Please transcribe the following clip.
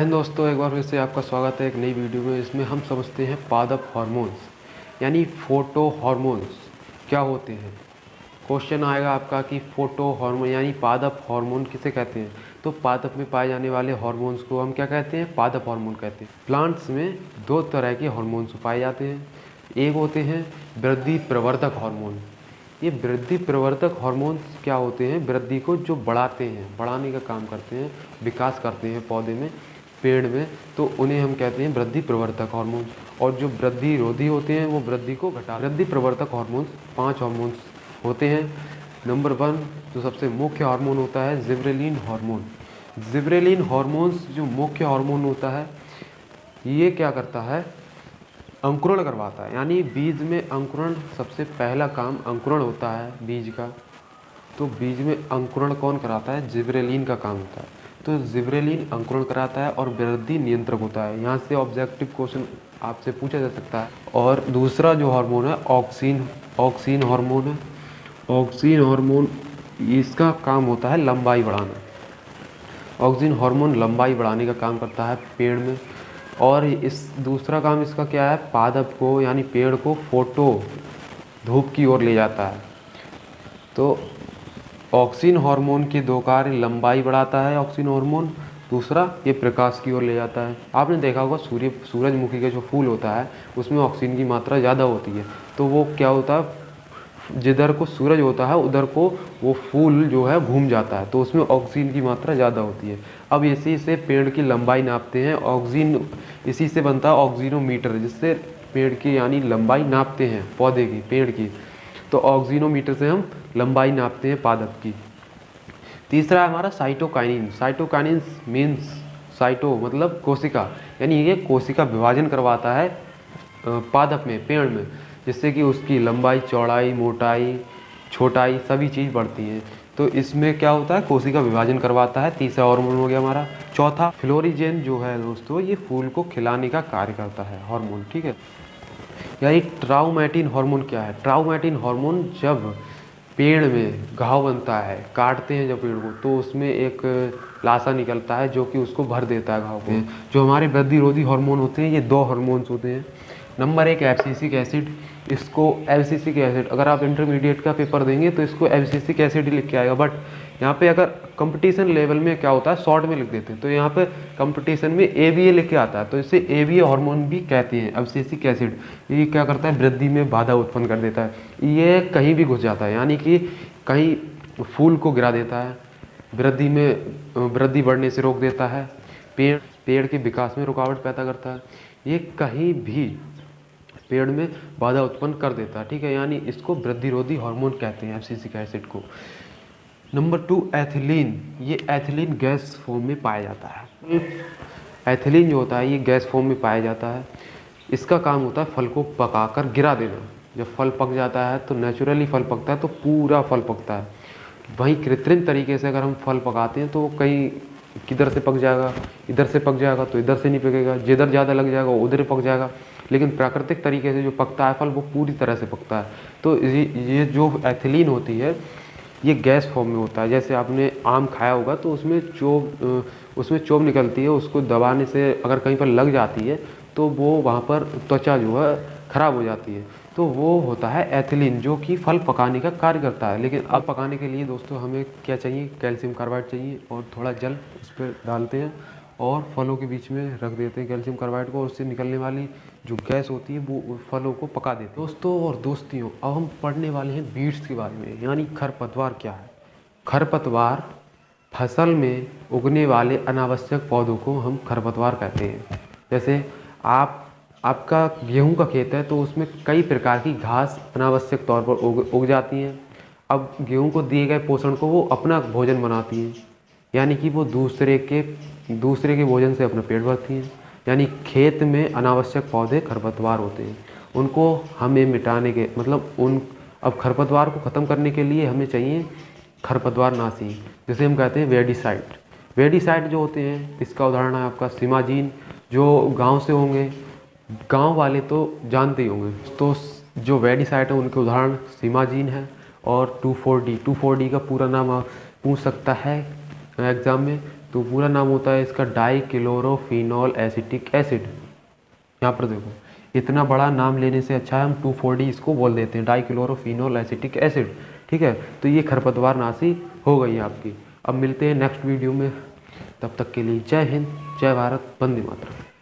हिंद दोस्तों, एक बार फिर से आपका स्वागत है एक नई वीडियो में। इसमें हम समझते हैं पादप हार्मोन्स यानी फोटो हार्मोन्स क्या होते हैं। क्वेश्चन आएगा आपका कि फोटो हार्मोन यानी पादप हार्मोन किसे कहते हैं। तो पादप में पाए जाने वाले हार्मोन्स को हम क्या कहते हैं, पादप हार्मोन कहते हैं। प्लांट्स में दो तरह के हार्मोन्स पाए जाते हैं। एक होते हैं वृद्धि प्रवर्धक हार्मोन। ये वृद्धि प्रवर्धक हार्मोन्स क्या होते हैं, वृद्धि को जो बढ़ाते हैं, बढ़ाने का काम करते हैं, विकास करते हैं पौधे में, पेड़ में, तो उन्हें हम कहते हैं वृद्धि प्रवर्धक हार्मोन्स। और जो वृद्धि रोधी होते हैं वो वृद्धि को घटा। वृद्धि प्रवर्धक हार्मोन्स 5 हार्मोन्स होते हैं। नंबर 1 जो सबसे मुख्य हार्मोन होता है जिब्रेलिन हार्मोन। जिब्रेलिन हार्मोन्स जो मुख्य हार्मोन होता है, ये क्या करता है, अंकुरण करवाता है। यानी बीज में अंकुरण, सबसे पहला काम अंकुरण होता है बीज का। तो बीज में अंकुरण कौन कराता है, जिब्रेलिन का काम होता है। तो जिब्रेलिन अंकुरण कराता है और वृद्धि नियंत्रक होता है। यहाँ से ऑब्जेक्टिव क्वेश्चन आपसे पूछा जा सकता है। और दूसरा जो हार्मोन है ऑक्सीन हार्मोन है। ऑक्सीन हार्मोन इसका काम होता है लंबाई बढ़ाना। ऑक्सीन हार्मोन लंबाई बढ़ाने का काम करता है पेड़ में। और इस दूसरा काम इसका क्या है, पादप को यानी पेड़ को फोटो धूप की ओर ले जाता है। तो ऑक्सीन हार्मोन के दो कार्य, लंबाई बढ़ाता है ऑक्सीन हार्मोन, दूसरा ये प्रकाश की ओर ले जाता है। आपने देखा होगा सूरजमुखी का जो फूल होता है उसमें ऑक्सीजन की मात्रा ज़्यादा होती है। तो वो क्या होता है, जिधर को सूरज होता है उधर को वो फूल जो है घूम जाता है, तो उसमें ऑक्सीजन की मात्रा ज़्यादा होती है। अब इसी से पेड़ की लंबाई नापते हैं। ऑक्सीजन इसी से बनता है ऑक्सीनोमीटर, जिससे पेड़ की यानी लंबाई नापते हैं पौधे की, पेड़ की। तो ऑक्सीनोमीटर से हम लंबाई नापते हैं पादप की। तीसरा है हमारा साइटोकाइनिन। साइटोकाइनिन मीन्स साइटो मतलब कोशिका, यानी ये कोशिका विभाजन करवाता है पादप में, पेड़ में, जिससे कि उसकी लंबाई, चौड़ाई, मोटाई, छोटाई सभी चीज़ बढ़ती हैं। तो इसमें क्या होता है, कोशिका विभाजन करवाता है। तीसरा हार्मोन हो गया हमारा। चौथा फ्लोरिजेन जो है दोस्तों, ये फूल को खिलाने का कार्य करता है हार्मोन, ठीक है। यानी ट्राउमेटिन हार्मोन क्या है, ट्राउमेटिन हार्मोन जब पेड़ में घाव बनता है, काटते हैं जब पेड़ को, तो उसमें एक लाशा निकलता है जो कि उसको भर देता है घाव को। जो हमारे वृद्धि रोधी हार्मोन होते हैं, ये 2 हार्मोन्स होते हैं। Number 1 abscisic acid. इसको एब्सिसिक एसिड, अगर आप इंटरमीडिएट का पेपर देंगे तो इसको एब्सिसिक एसिड ही लिख के आएगा। बट यहाँ पे अगर कंपटीशन लेवल में क्या होता है, शॉर्ट में लिख देते हैं, तो यहाँ पे कंपटीशन में ABA लिख के आता है, तो इसे ABA हार्मोन भी कहते हैं, एब्सिसिक एसिड। ये क्या करता है, वृद्धि में बाधा उत्पन्न कर देता है। ये कहीं भी घुस जाता है, यानी कि कहीं फूल को गिरा देता है, वृद्धि बढ़ने से रोक देता है, पेड़ के विकास में रुकावट पैदा करता है। ये कहीं भी पेड़ में बाधा उत्पन्न कर देता है, ठीक है। यानी इसको वृद्धिरोधी हार्मोन कहते हैं, एब्सिसिक एसिड को। Number 2 ethylene. ये एथिलीन गैस फॉर्म में पाया जाता है। एथिलीन जो होता है ये गैस फॉर्म में पाया जाता है। इसका काम होता है फल को पकाकर गिरा देना। जब फल पक जाता है तो नेचुरली फल पकता है तो पूरा फल पकता है। वहीं कृत्रिम तरीके से अगर हम फल पकाते हैं तो कहीं किधर से पक जाएगा, इधर से पक जाएगा तो इधर से नहीं पकेगा, जिधर ज़्यादा लग जाएगा उधर पक जाएगा। लेकिन प्राकृतिक तरीके से जो पकता है फल, वो पूरी तरह से पकता है। तो ये जो एथिलीन होती है ये गैस फॉर्म में होता है। जैसे आपने आम खाया होगा तो उसमें चोब निकलती है, उसको दबाने से अगर कहीं पर लग जाती है तो वो वहाँ पर त्वचा जो है ख़राब हो जाती है। तो वो होता है एथिलीन, जो कि फल पकाने का कार्य करता है। लेकिन अब पकाने के लिए दोस्तों हमें क्या चाहिए, कैल्शियम कार्बाइड चाहिए, और थोड़ा जल उस पर डालते हैं और फलों के बीच में रख देते हैं कैल्शियम कार्बाइड को, और उससे निकलने वाली जो गैस होती है वो फलों को पका देते हैं। दोस्तों और दोस्तियों, अब हम पढ़ने वाले हैं बीड्स के बारे में, यानी खरपतवार क्या है। खरपतवार फसल में उगने वाले अनावश्यक पौधों को हम खरपतवार कहते हैं। जैसे आपका गेहूं का खेत है तो उसमें कई प्रकार की घास अनावश्यक तौर पर उग जाती हैं। अब गेहूं को दिए गए पोषण को वो अपना भोजन बनाती हैं, यानी कि वो दूसरे के भोजन से अपना पेट भरती हैं। यानी खेत में अनावश्यक पौधे खरपतवार होते हैं। उनको हमें मिटाने के अब खरपतवार को ख़त्म करने के लिए हमें चाहिए खरपतवार नाशी, जिसे हम कहते हैं वेडिसाइड। वेडिसाइड जो होते हैं, इसका उदाहरण है आपका सिमाजीन। जो गांव से होंगे, गांव वाले तो जानते ही होंगे, तो जो वेडिसाइड है उनके उदाहरण सिमाजीन है और 2,4-D। 2,4-D का पूरा नाम आप पूछ सकता है एग्ज़ाम में, तो पूरा नाम होता है इसका डाइक्लोरोफिनॉल एसिटिक एसिड। यहाँ पर देखो, इतना बड़ा नाम लेने से अच्छा है हम 2,4-D इसको बोल देते हैं, डाइक्लोरोफिनॉल एसिटिक एसिड। ठीक है, तो ये खरपतवार नाशी हो गई है आपकी। अब मिलते हैं नेक्स्ट वीडियो में, तब तक के लिए जय हिंद, जय भारत, वंदे मातरम।